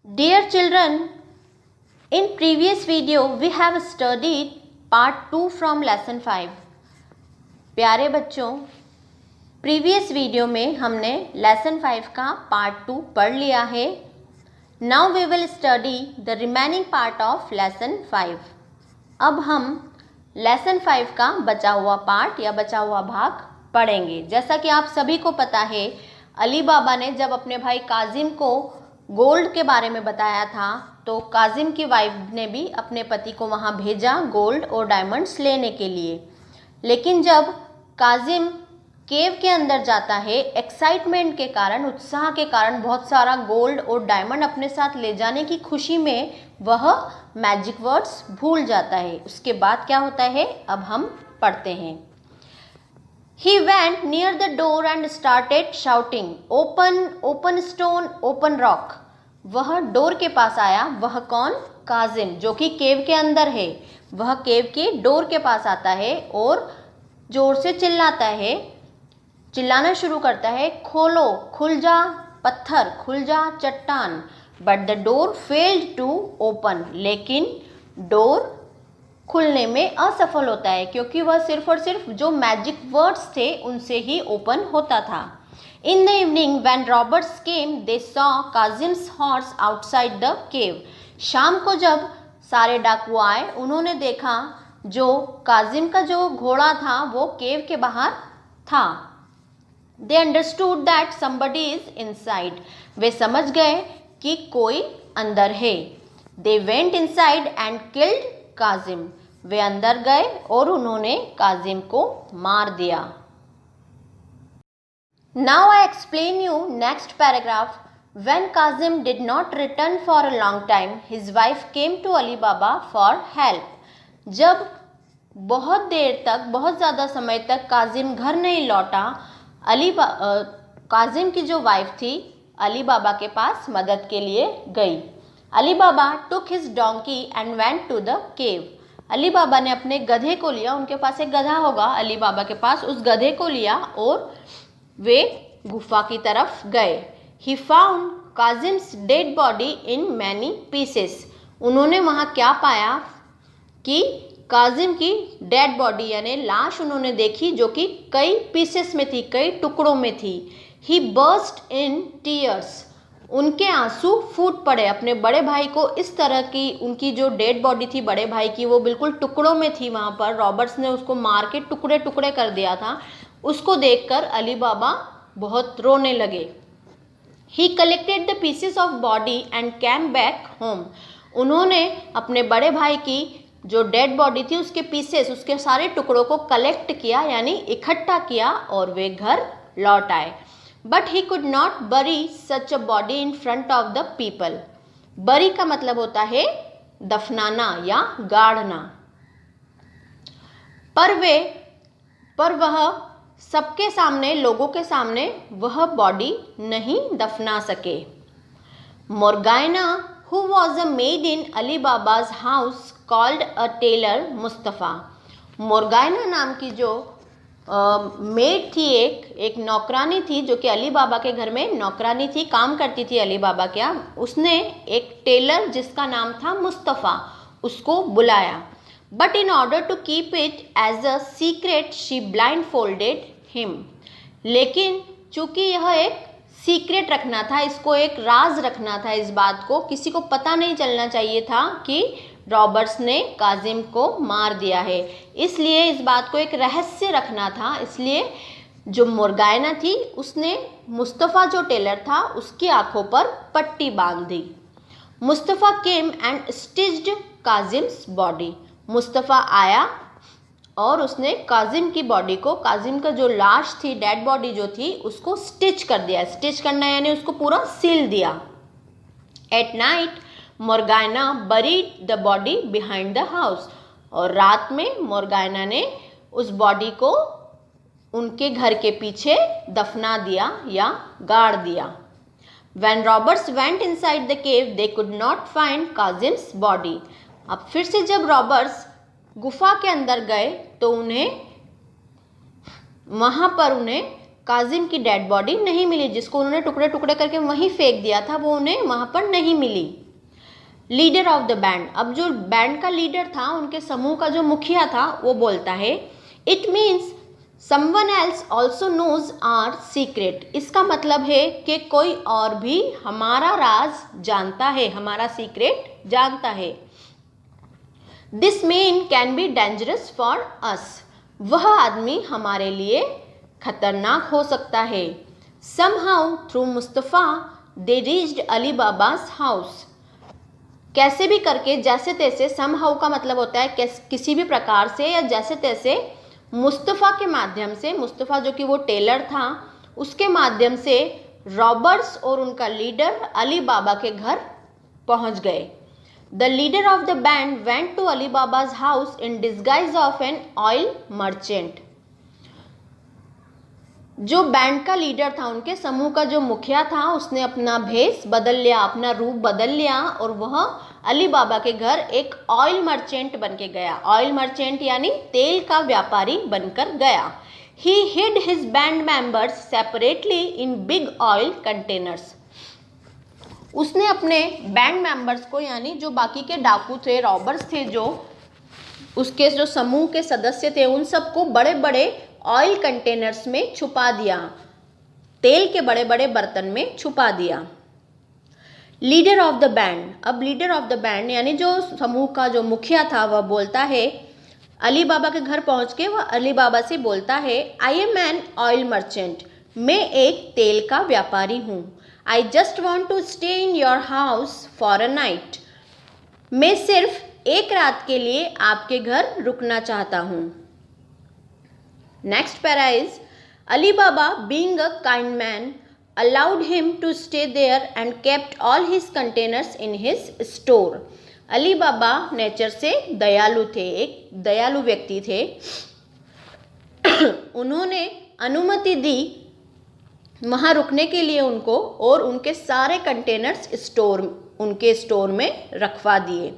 Dear children, in previous video we have studied part 2 from lesson 5. प्यारे बच्चों, previous video में हमने lesson 5 का पार्ट 2 पढ़ लिया है. Now we will study the remaining part of lesson 5. अब हम लेसन 5 का बचा हुआ पार्ट या बचा हुआ भाग पढ़ेंगे. जैसा कि आप सभी को पता है, अली बाबा ने जब अपने भाई काजिम को गोल्ड के बारे में बताया था तो काजिम की वाइफ ने भी अपने पति को वहाँ भेजा गोल्ड और डायमंड्स लेने के लिए. लेकिन जब काजिम केव के अंदर जाता है, एक्साइटमेंट के कारण, उत्साह के कारण, बहुत सारा गोल्ड और डायमंड अपने साथ ले जाने की खुशी में वह मैजिक वर्ड्स भूल जाता है. उसके बाद क्या होता है अब हम पढ़ते हैं. He went near the door and started shouting, "Open, open stone, open rock." वह डोर के पास आया. वह कौन? काजिम, जो कि केव के अंदर है. वह केव के डोर के पास आता है और जोर से चिल्लाता है, चिल्लाना शुरू करता है, खोलो, खुल जा पत्थर, खुल जा चट्टान. But the door failed to open. लेकिन डोर खुलने में असफल होता है क्योंकि वह सिर्फ और सिर्फ जो मैजिक वर्ड्स थे उनसे ही ओपन होता था. In the evening when robbers came they saw Kasim's horse outside the cave. शाम को जब सारे डाकू आए, उन्होंने देखा जो काजिम का जो घोड़ा था वो केव के बाहर था. They understood that somebody is inside. वे समझ गए कि कोई अंदर है. They went inside and killed Kasim. वे अंदर गए और उन्होंने काजिम को मार दिया. Now I explain you next paragraph. When Kasim did not return for a long time his wife came to Ali Baba for help. जब बहुत देर तक, बहुत ज़्यादा समय तक काजिम घर नहीं लौटा, काजिम की जो वाइफ थी अली बाबा के पास मदद के लिए गई. Ali Baba took his donkey and went to the cave. Ali Baba ने अपने गधे को लिया. उनके पास एक गधा होगा अली बाबा के पास. उस गधे को लिया और वे गुफा की तरफ गए. He found Kasim's dead body in many pieces. उन्होंने वहाँ क्या पाया कि काजिम की डेड बॉडी यानी लाश उन्होंने देखी जो कि कई पीसेस में थी, कई टुकड़ों में थी. ही बर्स्ट इन टीयर्स. उनके आंसू फूट पड़े. अपने बड़े भाई को इस तरह की, उनकी जो डेड बॉडी थी बड़े भाई की वो बिल्कुल टुकड़ों में थी. वहाँ पर रॉबर्ट्स ने उसको मार के टुकड़े टुकड़े कर दिया था. उसको देखकर अली बाबा बहुत रोने लगे. ही collected the pieces of body and came back home. उन्होंने अपने बड़े भाई की जो डेड बॉडी थी उसके पीसेस, उसके सारे टुकड़ों को कलेक्ट किया यानी इकट्ठा किया और वे घर लौट आए. But he could not bury such a body in front of the people. Bury का मतलब होता है दफनाना या गाड़ना. पर वह सबके सामने, लोगों के सामने वह बॉडी नहीं दफना सके. Morgiana, who was a maid in Ali Baba's house, called a tailor Mustafa. Morgiana नाम की जो मेड थी, एक नौकरानी थी जो कि अली बाबा के घर में नौकरानी थी, काम करती थी अली बाबा क्या. उसने एक टेलर जिसका नाम था मुस्तफ़ा उसको बुलाया. But in order to keep it as a secret she blindfolded him. लेकिन चूंकि यह एक सीक्रेट रखना था, इसको एक राज रखना था, इस बात को किसी को पता नहीं चलना चाहिए था कि रॉबर्ट्स ने काजिम को मार दिया है, इसलिए इस बात को एक रहस्य रखना था. इसलिए जो मोरगाना थी उसने मुस्तफ़ा जो टेलर था उसकी आंखों पर पट्टी बांध दी. Mustafa came and stitched Kasim's body. Mustafa आया और उसने काजिम की बॉडी को, काजिम का जो लाश थी, डेड बॉडी जो थी, उसको स्टिच कर दिया. स्टिच करना यानी उसको पूरा सील दिया. At night Morgiana buried the body behind the house. और रात में मोरगाना ने उस बॉडी को उनके घर के पीछे दफना दिया या गाड़ दिया. When robbers went inside the cave they could not find Kasim's body. अब फिर से जब रॉबर्ट्स गुफा के अंदर गए तो वहाँ पर उन्हें काजिम की डेड बॉडी नहीं मिली, जिसको उन्होंने टुकड़े टुकड़े करके वहीं फेंक दिया था, वो उन्हें वहाँ पर नहीं मिली। लीडर ऑफ द बैंड, अब जो बैंड का लीडर था, उनके समूह का जो मुखिया था, वो बोलता है it means someone else also knows our secret. इसका मतलब है कि कोई और भी हमारा राज जानता है, हमारा सीक्रेट जानता है। This man can be dangerous for us, वह आदमी हमारे लिए खतरनाक हो सकता है। Somehow through Mustafa they reached Ali Baba's house, कैसे भी करके, जैसे तैसे, समहाउ का मतलब होता है किसी भी प्रकार से या जैसे तैसे, मुस्तफ़ा के माध्यम से, मुस्तफ़ा जो कि वो टेलर था, उसके माध्यम से रॉबर्स और उनका लीडर अली बाबा के घर पहुंच गए। The leader of the band went to Ali Baba's house in disguise of an oil merchant. जो बैंड का लीडर था, उनके समूह का जो मुखिया था, उसने अपना भेष बदल लिया, अपना रूप बदल लिया और वह अली बाबा के घर एक ऑयल मर्चेंट बन के गया। ऑयल मर्चेंट यानी तेल का व्यापारी बनकर गया। ही hide his band members separately in big oil containers, उसने अपने बैंड मेंबर्स को, यानी जो बाकी के डाकू थे, रॉबर्स थे, जो उसके जो समूह के सदस्य थे, उन सबको बड़े बड़े ऑयल कंटेनर्स में छुपा दिया, तेल के बड़े बड़े बर्तन में छुपा दिया। लीडर ऑफ द बैंड, अब लीडर ऑफ द बैंड यानी जो समूह का जो मुखिया था, वह बोलता है, अली बाबा के घर पहुंच के वह अली बाबा से बोलता है, I am an oil merchant, मैं एक तेल का व्यापारी हूँ। I just want to stay in your house for a night, मैं सिर्फ एक रात के लिए आपके घर रुकना चाहता हूँ। Next para is, Ali Baba being a kind man allowed him to stay there and kept all his containers in his store. Ali Baba nature से दयालु थे, एक दयालु व्यक्ति थे। उन्होंने अनुमति दी वहाँ रुकने के लिए उनको, और उनके सारे कंटेनर्स उनके स्टोर में रखवा दिए।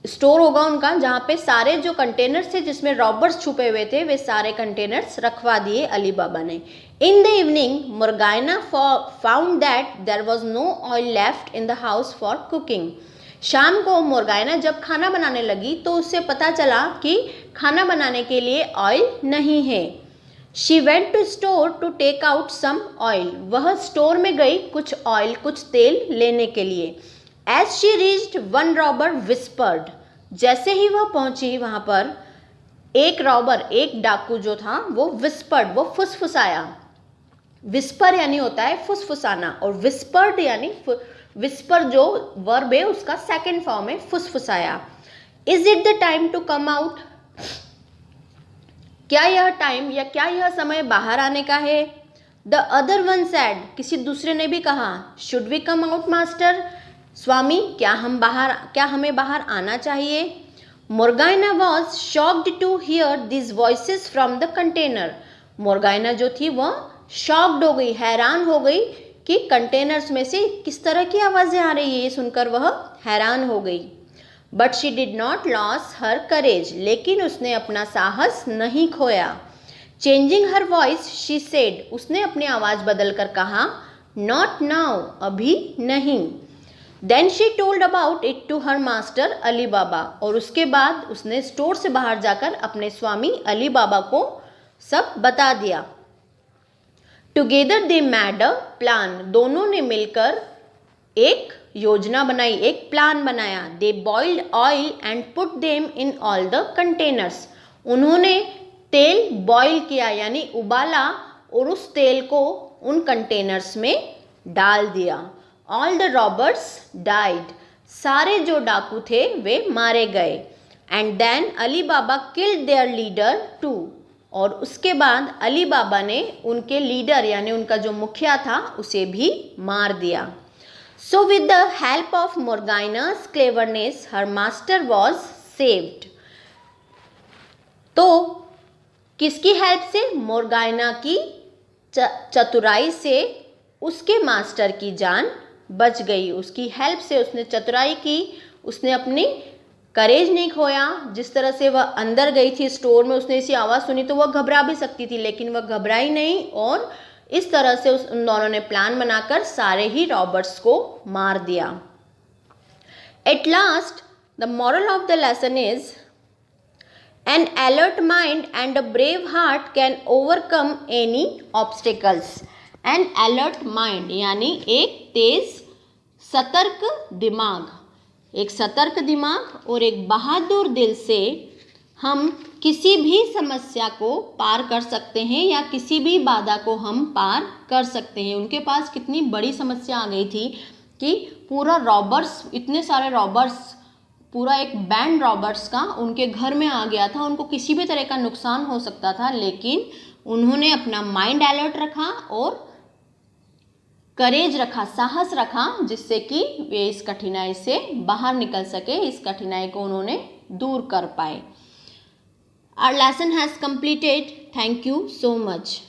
स्टोर होगा उनका, जहाँ पे सारे जो कंटेनर्स थे जिसमें रॉबर्स छुपे हुए थे, वे सारे कंटेनर्स रखवा दिए अली बाबा ने। In the evening Morgiana found that there was no oil left in the house for cooking. शाम को मोरगाना जब खाना बनाने लगी तो उससे पता चला कि खाना बनाने के लिए ऑयल नहीं है। She went to store to take out some oil, वह स्टोर में गई कुछ ऑयल, कुछ तेल लेने के लिए। As she reached, one robber whispered, जैसे ही वह पहुंची वहां पर एक रॉबर, एक डाकू जो था, वो whispered, वो फुसफुसाया। विस्पर यानी होता है फुसफुसाना, और whispered यानी whisper जो वर्ब है उसका सेकेंड फॉर्म है फुसफुसाया। Is it the time to come out? क्या यह टाइम या क्या यह समय बाहर आने का है? The other one said, किसी दूसरे ने भी कहा, Should we come out, master? स्वामी, क्या हमें बाहर आना चाहिए? Morgiana was shocked to hear this voices from the container. Morgiana जो थी वह शॉक्ड हो गई, हैरान हो गई कि कंटेनर्स में से किस तरह की आवाज़ें आ रही है, ये सुनकर वह हैरान हो गई। But she did not lose her courage, लेकिन उसने अपना साहस नहीं खोया। Changing her voice she said, उसने अपनी आवाज़ बदल कर कहा, नॉट नाउ, अभी नहीं। Then she told about it to her master Ali बाबा, और उसके बाद उसने स्टोर से बाहर जाकर अपने स्वामी अली बाबा को सब बता दिया। Together they made a plan, दोनों ने मिलकर एक योजना बनाई, एक प्लान बनाया। They boiled oil and put them in all the containers, उन्होंने तेल बॉयल किया यानी उबाला, और उस तेल को उन कंटेनर्स में डाल दिया। All the robbers died, सारे जो डाकू थे वे मारे गए। And then Ali Baba killed their leader too, और उसके बाद अली बाबा ने उनके लीडर यानी उनका जो मुखिया था उसे भी मार दिया। So with the help of Morgana's cleverness, her master was saved. तो किसकी हेल्प से? मोरगाना की चतुराई से उसके मास्टर की जान बच गई। उसकी हेल्प से, उसने चतुराई की, उसने अपनी करेज नहीं खोया। जिस तरह से वह अंदर गई थी स्टोर में, उसने ऐसी आवाज़ सुनी तो वह घबरा भी सकती थी, लेकिन वह घबराई नहीं और इस तरह से उन दोनों ने प्लान बनाकर सारे ही रॉबर्स को मार दिया। At last the moral of the lesson is an alert mind and a brave heart can overcome any obstacles. An alert mind यानी एक तेज सतर्क दिमाग, एक सतर्क दिमाग और एक बहादुर दिल से हम किसी भी समस्या को पार कर सकते हैं या किसी भी बाधा को हम पार कर सकते हैं। उनके पास कितनी बड़ी समस्या आ गई थी कि पूरा रॉबर्स, इतने सारे रॉबर्स, पूरा एक बैंड रॉबर्स का उनके घर में आ गया था। उनको किसी भी तरह का नुकसान हो सकता था, लेकिन उन्होंने अपना माइंड अलर्ट रखा और करेज रखा, साहस रखा, जिससे कि वे इस कठिनाई से बाहर निकल सके, इस कठिनाई को उन्होंने दूर कर पाए। Our lesson has completed. Thank you so much.